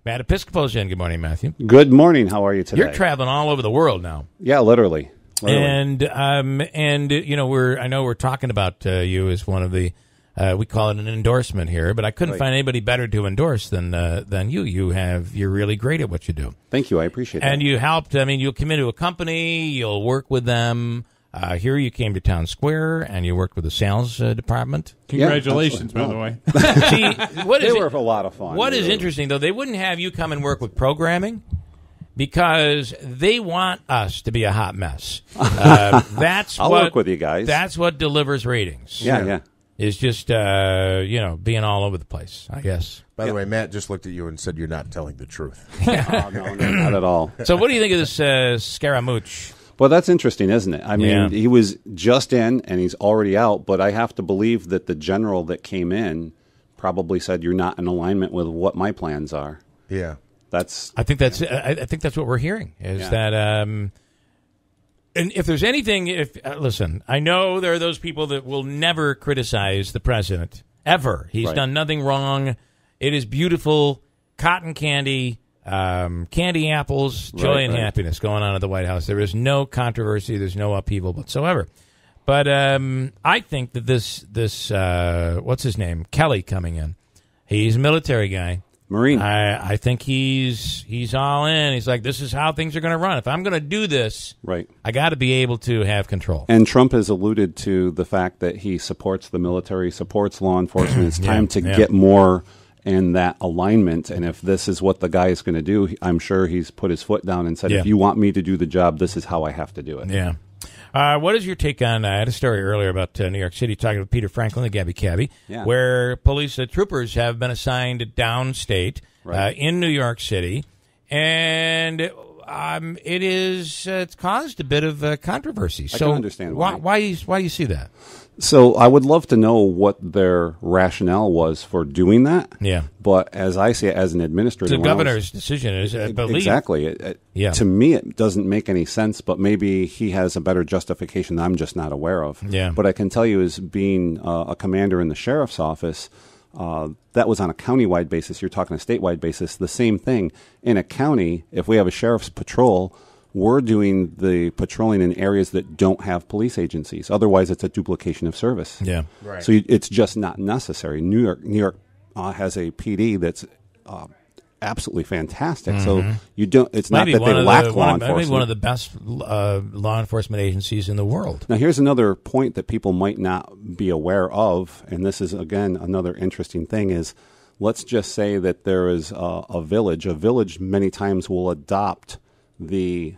Matt Episcopo's in. Good morning, Matthew. Good morning. How are you today? You're traveling all over the world now. Yeah, literally. And you know, I know we're talking about you as one of the we call it an endorsement here, but I couldn't find anybody better to endorse than you. You're really great at what you do. Thank you. I appreciate that. And you helped. I mean, you'll come into a company, you'll work with them. Here you came to Town Square, and you worked with the sales department. Congratulations, by the way. See, they were a lot of fun. What is interesting, though, they wouldn't have you come and work with programming because they want us to be a hot mess. I'll work with you guys. That's what delivers ratings. Yeah. Is just, being all over the place, I guess. By the way, Matt just looked at you and said you're not telling the truth. No, not at all. So what do you think of this Scaramouche? Well, that's interesting, isn't it? I mean, he was just in and he's already out, but I have to believe that the general that came in probably said you're not in alignment with what my plans are. Yeah. I think that's what we're hearing is that and if there's anything, listen, I know there are those people that will never criticize the president ever. He's done nothing wrong. It is beautiful, cotton candy. Candy apples, joy and happiness going on at the White House. There is no controversy. There's no upheaval whatsoever. But I think that this what's his name? Kelly coming in. He's a military guy. Marine. I think he's all in. He's like, this is how things are going to run. If I'm going to do this, I got to be able to have control. And Trump has alluded to the fact that he supports the military, supports law enforcement. It's time to get more in that alignment, and if this is what the guy is going to do, I'm sure he's put his foot down and said, if you want me to do the job, this is how I have to do it. Yeah. What is your take on, I had a story earlier about New York City, talking with Peter Franklin, the Gabby Cabby, where police troopers have been assigned downstate in New York City, and it's caused a bit of controversy. I can understand why. Why do you see that? So I would love to know what their rationale was for doing that. Yeah. But as I see it, as an administrator, the governor's decision is, I believe. Exactly. To me, it doesn't make any sense, but maybe he has a better justification that I'm just not aware of. Yeah. But I can tell you, as being a commander in the sheriff's office, that was on a countywide basis. You're talking a statewide basis. The same thing. In a county, if we have a sheriff's patrol, we're doing the patrolling in areas that don't have police agencies. Otherwise, it's a duplication of service. Yeah, right. So it's just not necessary. New York has a PD that's absolutely fantastic. So you don't. It's not that they lack law enforcement. Maybe one of the best law enforcement agencies in the world. Now, here's another point that people might not be aware of, and this is again another interesting thing is. Let's just say that there is a village. A village many times will adopt the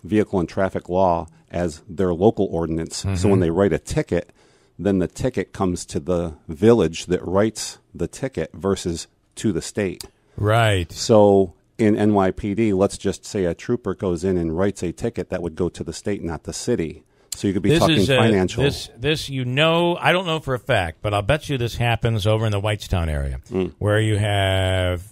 vehicle and traffic law as their local ordinance. So when they write a ticket, then the ticket comes to the village that writes the ticket versus to the state. Right. So in NYPD, let's just say a trooper goes in and writes a ticket that would go to the state, not the city. So you could be talking financial. This, I don't know for a fact, but I'll bet you this happens over in the Whitestown area, where you have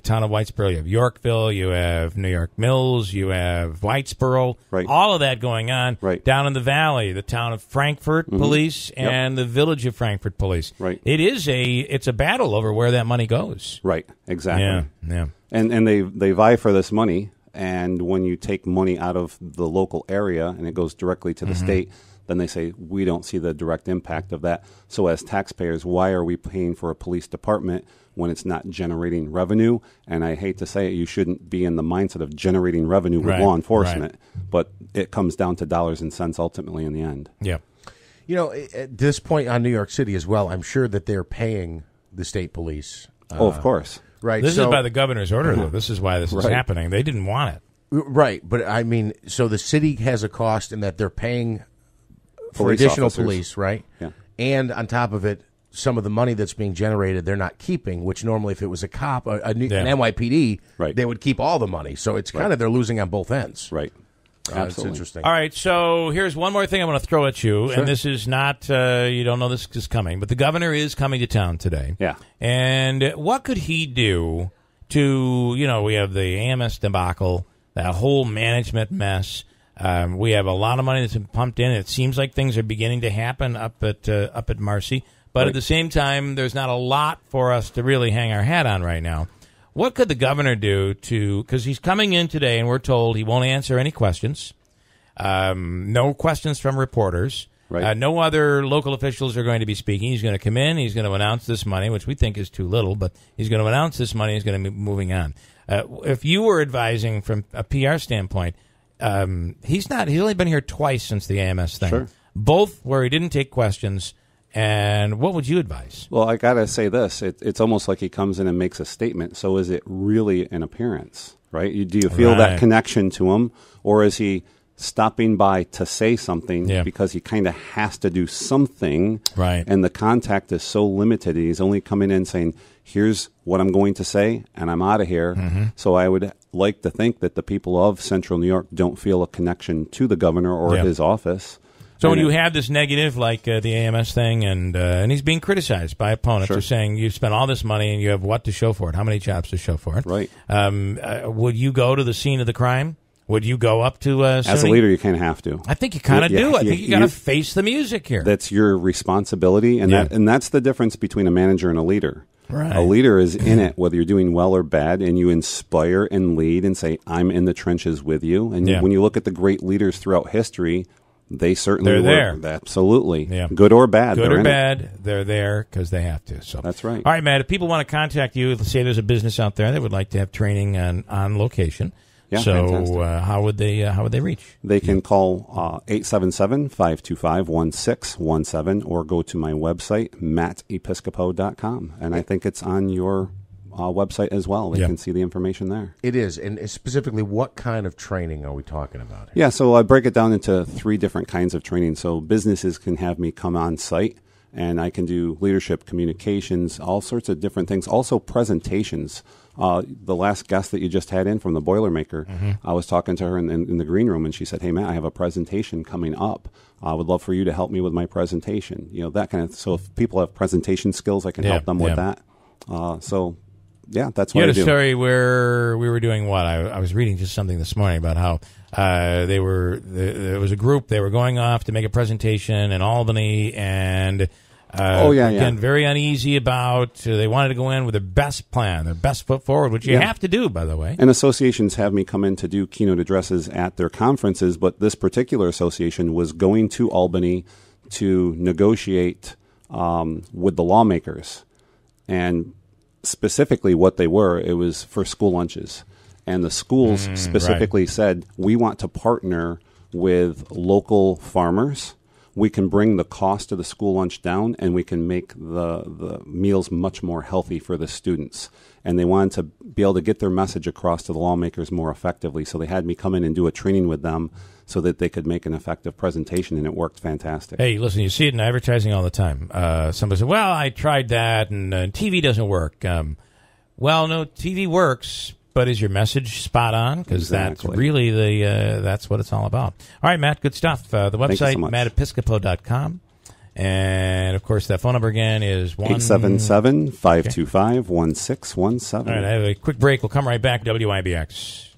town of Whitesboro, you have Yorkville, you have New York Mills, you have Whitesboro, all of that going on down in the valley, the town of Frankfort Police and the village of Frankfort Police. Right. It's a battle over where that money goes. Right, exactly. Yeah. And they vie for this money. And when you take money out of the local area and it goes directly to the state, then they say, we don't see the direct impact of that. So as taxpayers, why are we paying for a police department when it's not generating revenue? And I hate to say it, you shouldn't be in the mindset of generating revenue with law enforcement. But it comes down to dollars and cents ultimately in the end. Yeah. You know, at this point on New York City as well, I'm sure that they're paying the state police. Of course. Right. This is by the governor's order, though. This is why this is happening. They didn't want it. Right. But, I mean, so the city has a cost in that they're paying for Police additional officers. police, right? Yeah. And on top of it, some of the money that's being generated, they're not keeping, which normally if it was a cop, an NYPD, they would keep all the money. So it's kind of they're losing on both ends. Right. It's interesting. All right, so here's one more thing I want to throw at you, and this is not, you don't know this is coming, but the governor is coming to town today. Yeah. And what could he do to, we have the AMS debacle, that whole management mess. We have a lot of money that's been pumped in. It seems like things are beginning to happen up at Marcy, but at the same time, there's not a lot for us to really hang our hat on right now. What could the governor do because he's coming in today and we're told he won't answer any questions, no questions from reporters. Right. No other local officials are going to be speaking. He's going to come in. He's going to announce this money, which we think is too little, but he's going to announce this money. He's going to be moving on. If you were advising from a PR standpoint, he's only been here twice since the AMS thing. Sure. Both where he didn't take questions. And what would you advise? Well, I got to say this. It's almost like he comes in and makes a statement. So is it really an appearance, right? Do you feel that connection to him? Or is he stopping by to say something because he kind of has to do something, right? And the contact is so limited. He's only coming in saying, here's what I'm going to say, and I'm out of here. Mm-hmm. So I would like to think that the people of Central New York don't feel a connection to the governor or his office. So when you have this negative, like the AMS thing, and he's being criticized by opponents, Sure. They're saying you spent all this money and you have what to show for it? How many jobs to show for it? Right. Would you go to the scene of the crime? Would you go up to As a leader, you kind of have to. I think you kind of do. I think you got to face the music here. That's your responsibility, and that's the difference between a manager and a leader. Right. A leader is in it, whether you're doing well or bad, and you inspire and lead and say, I'm in the trenches with you. And when you look at the great leaders throughout history, they certainly were there. Absolutely. Yeah. Good or bad. Good or bad, they're there because they have to. So that's right. All right, Matt, if people want to contact you, let's say there's a business out there that would like to have training on location. Yeah, so how would they reach? They can call 877-525-1617 or go to my website, mattepiscopo.com. And I think it's on your website as well. They can see the information there. It is. And specifically, what kind of training are we talking about here? Yeah, so I break it down into 3 different kinds of training. So businesses can have me come on site, and I can do leadership, communications, all sorts of different things. Also presentations. The last guest that you just had in from the Boilermaker, I was talking to her in the green room, and she said, "Hey, Matt, I have a presentation coming up. I would love for you to help me with my presentation." You know, that kind of. So if people have presentation skills, I can help them with that. So, that's what I do. You had a story where we were doing what? I was reading just something this morning about how there was a group, they were going off to make a presentation in Albany, and again, very uneasy about, they wanted to go in with their best plan, their best foot forward, which you have to do, by the way. And associations have me come in to do keynote addresses at their conferences, but this particular association was going to Albany to negotiate with the lawmakers. And specifically what they were, it was for school lunches. And the schools specifically said, we want to partner with local farmers. We can bring the cost of the school lunch down, and we can make the meals much more healthy for the students. And they wanted to be able to get their message across to the lawmakers more effectively. So they had me come in and do a training with them so that they could make an effective presentation, and it worked fantastic. Hey, listen, you see it in advertising all the time. Somebody said, well, I tried that, and TV doesn't work. Well, no, TV works, but is your message spot on? Because that's really that's what it's all about. All right, Matt, good stuff. The website, so mattepiscopo.com. And, of course, that phone number again is 877-525-1617. All right, I have a quick break. We'll come right back. WIBX.